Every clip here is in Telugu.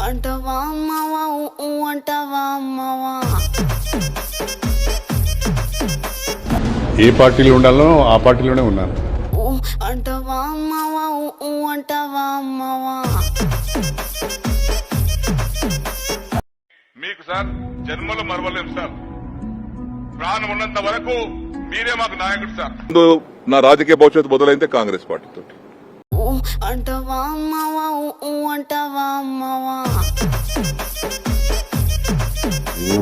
అంటవా అమ్మవా అంటవా అమ్మవా. ఏ పార్టీలో ఉండాలో ఆ పార్టీలోనే ఉన్నాను. అంటవా అమ్మవా అంటవా అమ్మవా. మీకు సార్ జన్మలో మరవలేం సార్. ప్రాణం ఉన్నంత వరకు మీరే మాకు నాయకుడు సార్. నా రాజకీయ భవిష్యత్తు మొదలైందే కాంగ్రెస్ పార్టీతో. అంటవా అమ్మవా అంటవా అమ్మవా.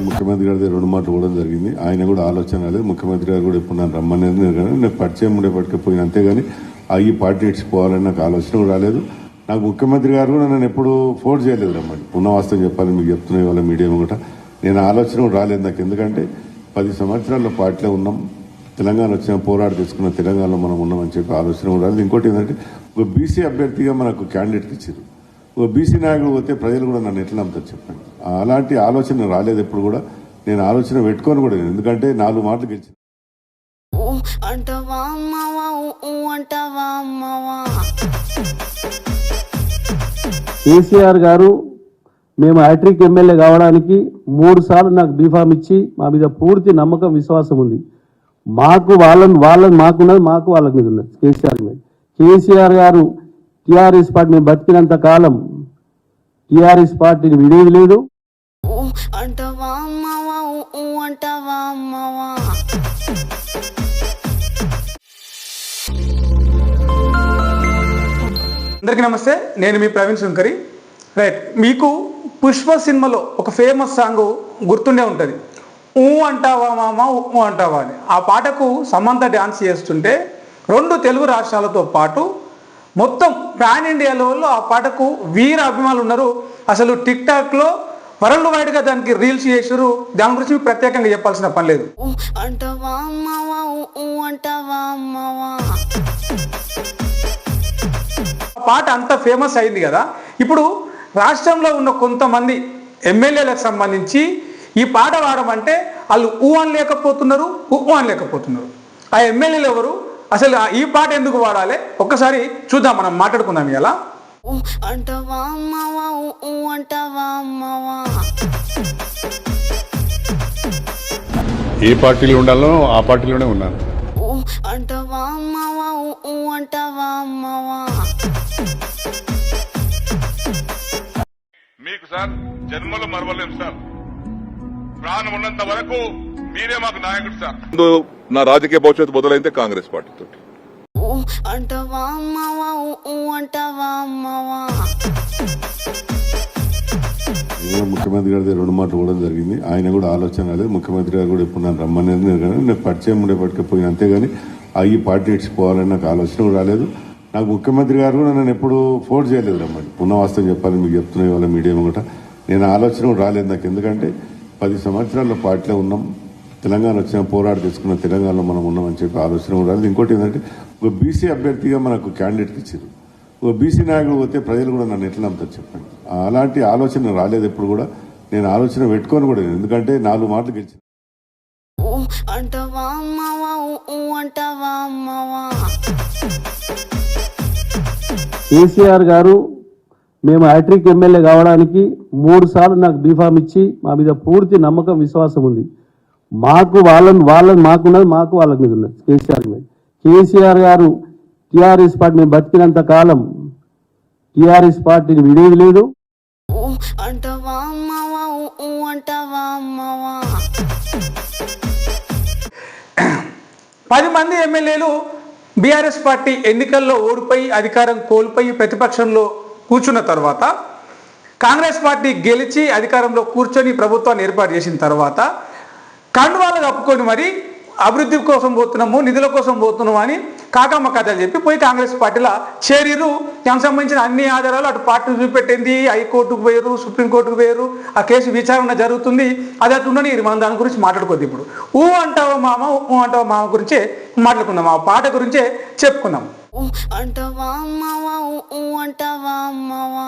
ముఖ్యమంత్రి గారి 2 మాటలు కూడా జరిగింది. ఆయన కూడా ఆలోచన లేదు. ముఖ్యమంత్రి గారు కూడా ఇప్పుడు నన్ను రమ్మనేది నేను పరిచయం ఉండేపటికి పోయిన, అంతేగాని ఈ పార్టీ ఇచ్చిపోవాలని నాకు ఆలోచన కూడా రాలేదు. నాకు ముఖ్యమంత్రి గారు కూడా నన్ను ఎప్పుడు ఫోర్స్ చేయలేదు రమ్మని. ఉన్నవాస్తవం చెప్పాలి మీకు చెప్తున్నా ఇవాళ మీడియా కూడా. నేను ఆలోచన కూడా రాలేదు నాకు. ఎందుకంటే 10 సంవత్సరాల్లో పార్టీలో ఉన్నాం, తెలంగాణ వచ్చిన పోరాట తీసుకున్న తెలంగాణలో మనం ఉన్నామని చెప్పి ఆలోచన కూడా రాలేదు. ఇంకోటి ఏంటంటే ఒక బీసీ అభ్యర్థిగా మనకు క్యాండిడేట్కి ఇచ్చారు. ఒక బీసీ నాయకుడు పోతే ప్రజలు కూడా నన్ను ఎట్లా నమ్ముతారు చెప్పండి. అలాంటి ఆలోచన రాలేదు ఎప్పుడు కూడా. నేను ఆలోచన పెట్టుకొని కూడా లేదు. ఎందుకంటే 4 మాటలు గెలిచింది. అంటవా అమ్మవా అంటవా అమ్మవా. కేసీఆర్ గారు మేము హ్యాట్రిక్ ఎమ్మెల్యే కావడానికి 3 సార్లు నాకు బీఫామ్ ఇచ్చి మా మీద పూర్తి నమ్మకం విశ్వాసం ఉంది. మాకు మాకున్నది, మాకు వాళ్ళకి మీద ఉన్నది కేసీఆర్ మీద. కేసీఆర్ గారు టీఆర్ఎస్ పార్టీని బతికినంత కాలం టీఆర్ఎస్ పార్టీని విడేది లేదు. అంటవా అమ్మవా అంటవా అమ్మవా. అందరికీ నమస్తే, నేను మీ ప్రవీణ్ శంకరి. రైట్, మీకు పుష్ప సినిమాలో ఒక ఫేమస్ సాంగ్ గుర్తుండే ఉంటుంది, ఊ అంటావా మామ ఊ అంటావా అని. ఆ పాటకు సమంత డ్యాన్స్ చేస్తుంటే 2 తెలుగు రాష్ట్రాలతో పాటు మొత్తం పాన్ ఇండియా లెవెల్లో ఆ పాటకు వీర అభిమానులు ఉన్నారు. అసలు టిక్ టాక్లో వరల్డ్ వైడ్గా దానికి రీల్స్ చేసారు. దాని గురించి మీకు ప్రత్యేకంగా చెప్పాల్సిన పని లేదు. అంటవా అమ్మవా అంటవా అమ్మవా. పాట అంత ఫేమస్ అయింది కదా. ఇప్పుడు రాష్ట్రంలో ఉన్న కొంతమంది ఎమ్మెల్యేలకు సంబంధించి ఈ పాట పాడమంటే వాళ్ళు ఊ అనలేకపోతున్నారు, ఊ అనలేకపోతున్నారు. ఆ ఎమ్మెల్యేలు ఎవరు, అసలు ఈ పాట ఎందుకు వాడాలి, ఒక్కసారి చూద్దాం, మనం మాట్లాడుకుందాం ఇలా. అంటవా అమ్మవా అంటవా అమ్మవా. ఏ పార్టీలో ఉండాలో ఆ పార్టీలోనే ఉన్నాను. అంటవా అమ్మవా అంటవా అమ్మవా. మీకు సార్ జన్మలో మరవలేం సార్. ప్రాణం ఉన్నంత వరకు మీరే మాకు నాయకుడు సార్. నా రాజకీయ భవిష్యత్తు మొదలైందే కాంగ్రెస్ పార్టీతో. అంటవా అమ్మవా అంటవా అమ్మవా. ముఖ్యమంత్రి గారి 2 మాటలు కూడా జరిగింది. ఆయన కూడా ఆలోచన లేదు. ముఖ్యమంత్రి గారు కూడా ఇప్పుడు నన్ను రమ్మనేది నేను పరిచయం ఉండేపటికి పోయిన, అంతేగాని ఈ పార్టీ ఇచ్చిపోవాలని నాకు ఆలోచన కూడా రాలేదు. నాకు ముఖ్యమంత్రి గారు కూడా నన్ను ఎప్పుడు ఫోర్స్ చేయలేదు రమ్మని. ఉన్నవాస్తవం చెప్పాలి మీకు చెప్తున్నా ఇవాళ మీడియా కూడా. నేను ఆలోచన కూడా రాలేదు నాకు. ఎందుకంటే 10 సంవత్సరాల్లో పార్టీలో ఉన్నాం, తెలంగాణ వచ్చిన పోరాట తీసుకున్న తెలంగాణలో మనం ఉన్నామని చెప్పి ఆలోచన కూడా రాలేదు. ఇంకోటి ఏంటంటే ఒక బీసీ అభ్యర్థిగా మనకు క్యాండిడేట్కి ఇచ్చారు. ఒక బీసీ నాయకుడు పోతే ప్రజలు కూడా నన్ను ఎట్లా నమ్ముతారు చెప్పండి. అలాంటి ఆలోచన రాలేదు ఎప్పుడు కూడా. నేను ఆలోచన పెట్టుకొని కూడా లేదు. ఎందుకంటే 4 మాటలు గెలిచింది. అంటవా అమ్మవా అంటవా అమ్మవా. కేసీఆర్ గారు మేము హ్యాట్రిక్ ఎమ్మెల్యే కావడానికి 3 సార్లు నాకు బీఫామ్ ఇచ్చి మా మీద పూర్తి నమ్మకం విశ్వాసం ఉంది. మాకున్నది, మాకు వాళ్ళకి మీద ఉన్నది కేసీఆర్ మీద. కేసీఆర్ గారు టీఆర్ఎస్ పార్టీని బతికినంత కాలం టీఆర్ఎస్ పార్టీని విడేది లేదు. అంటవా అమ్మవా అంటవా అమ్మవా. 10 మంది ఎమ్మెల్యేలు బీఆర్ఎస్ పార్టీ ఎన్నికల్లో ఓడిపోయి అధికారం కోల్పోయి ప్రతిపక్షంలో కూర్చున్న తర్వాత, కాంగ్రెస్ పార్టీ గెలిచి అధికారంలో కూర్చొని ప్రభుత్వాన్ని ఏర్పాటు చేసిన తర్వాత కండువాలు కప్పుకొని మరి అభివృద్ధి కోసం పోతున్నాము, నిధుల కోసం పోతున్నాము అని కాకమ్మ కథలు చెప్పి పోయి కాంగ్రెస్ పార్టీలో చేరిరు. దానికి సంబంధించిన అన్ని ఆధారాలు అటు పార్టీ చూపెట్టింది. హైకోర్టుకు పోయారు, సుప్రీంకోర్టుకు పోయారు. ఆ కేసు విచారణ జరుగుతుంది. అది అట్లుండని మనం దాని గురించి మాట్లాడుకోద్ది. ఇప్పుడు ఊ అంటావా మామ ఊ అంటావా మామ గురించే మాట్లాడుకుందాం, ఆ పాట గురించే చెప్పుకుందాం. అంటవా అమ్మవా అంటవా అమ్మవా.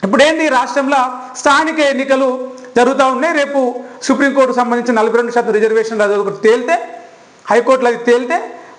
ఇప్పుడేంది, రాష్ట్రంలో స్థానిక ఎన్నికలు జరుగుతూ ఉన్నాయి. రేపు సుప్రీంకోర్టుకు సంబంధించిన 42% రిజర్వేషన్ అది ఒకటి తేలితే, హైకోర్టులో అది తేలితే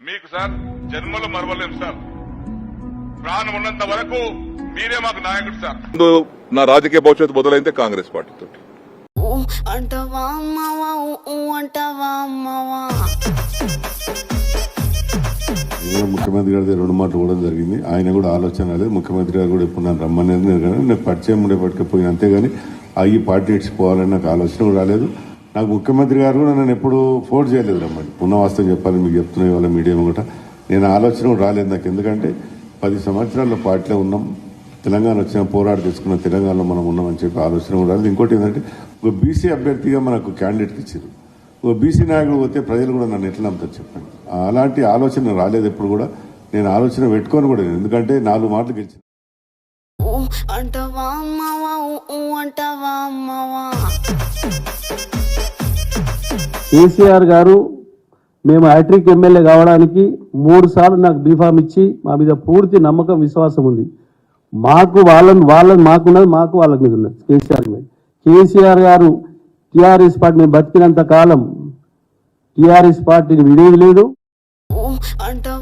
మీకు సార్ జన్మలో మరవలేం సార్. ప్రాణం ఉన్నంత వరకు మీరే మాకు నాయకుడు సార్. ముందు నా రాజకీయ భవిష్యత్తు మొదలైందే కాంగ్రెస్ పార్టీతో. ఊ అంటావా మావా ఊ అంటావా మావా నేను ముఖ్యమంత్రి గారి దగ్గర 2 మాటలు కూడా జరిగింది. ఆయన కూడా ఆలోచన లేదు. ముఖ్యమంత్రి గారు కూడా ఎప్పుడు నన్ను రమ్మనేది నేను పరిచయం ఉండేపటికి పోయిన, అంతేగాని ఈ పార్టీ ఇచ్చిపోవాలని నాకు ఆలోచన కూడా రాలేదు. నాకు ముఖ్యమంత్రి గారు కూడా నన్ను ఎప్పుడు ఫోర్స్ చేయలేదు రమ్మని. ఉన్న వాస్తవం చెప్పాలి మీకు చెప్తున్నా ఇవాళ మీడియా కూడా. నేను ఆలోచన కూడా రాలేదు నాకు. ఎందుకంటే 10 సంవత్సరాల పార్టీలో ఉన్నాం, తెలంగాణ వచ్చిన పోరాడు తీసుకున్న తెలంగాణలో మనం ఉన్నామని చెప్పి ఆలోచన కూడా రాలేదు. ఇంకోటి ఏంటంటే ఒక బీసీ అభ్యర్థిగా మనకు క్యాండిడేట్కి ఇచ్చారు. ఒక బీసీ నాయకుడు పోతే ప్రజలు కూడా నన్ను ఎట్లా నమ్ముతారు చెప్పండి. అలాంటి ఆలోచన రాలేదు ఎప్పుడు కూడా. నేను ఆలోచన పెట్టుకొని కూడా లేదు. ఎందుకంటే 4 మాటలు గెలిచింది. ఊ అంటావా అమ్మవా ఊ అంటావా అమ్మవా కేసీఆర్ గారు మేము హ్యాట్రిక్ ఎమ్మెల్యే కావడానికి 3 సార్లు నాకు బీఫామ్ ఇచ్చి మా మీద పూర్తి నమ్మకం విశ్వాసం ఉంది. మాకు మాకున్నది మాకు వాళ్ళకి మీద ఉన్నది కేసీఆర్ మీద. కేసీఆర్ గారు టీఆర్ఎస్ పార్టీ మేము బతికినంత కాలం టీఆర్ఎస్ పార్టీని విడేది లేదు. ఊ అంటావా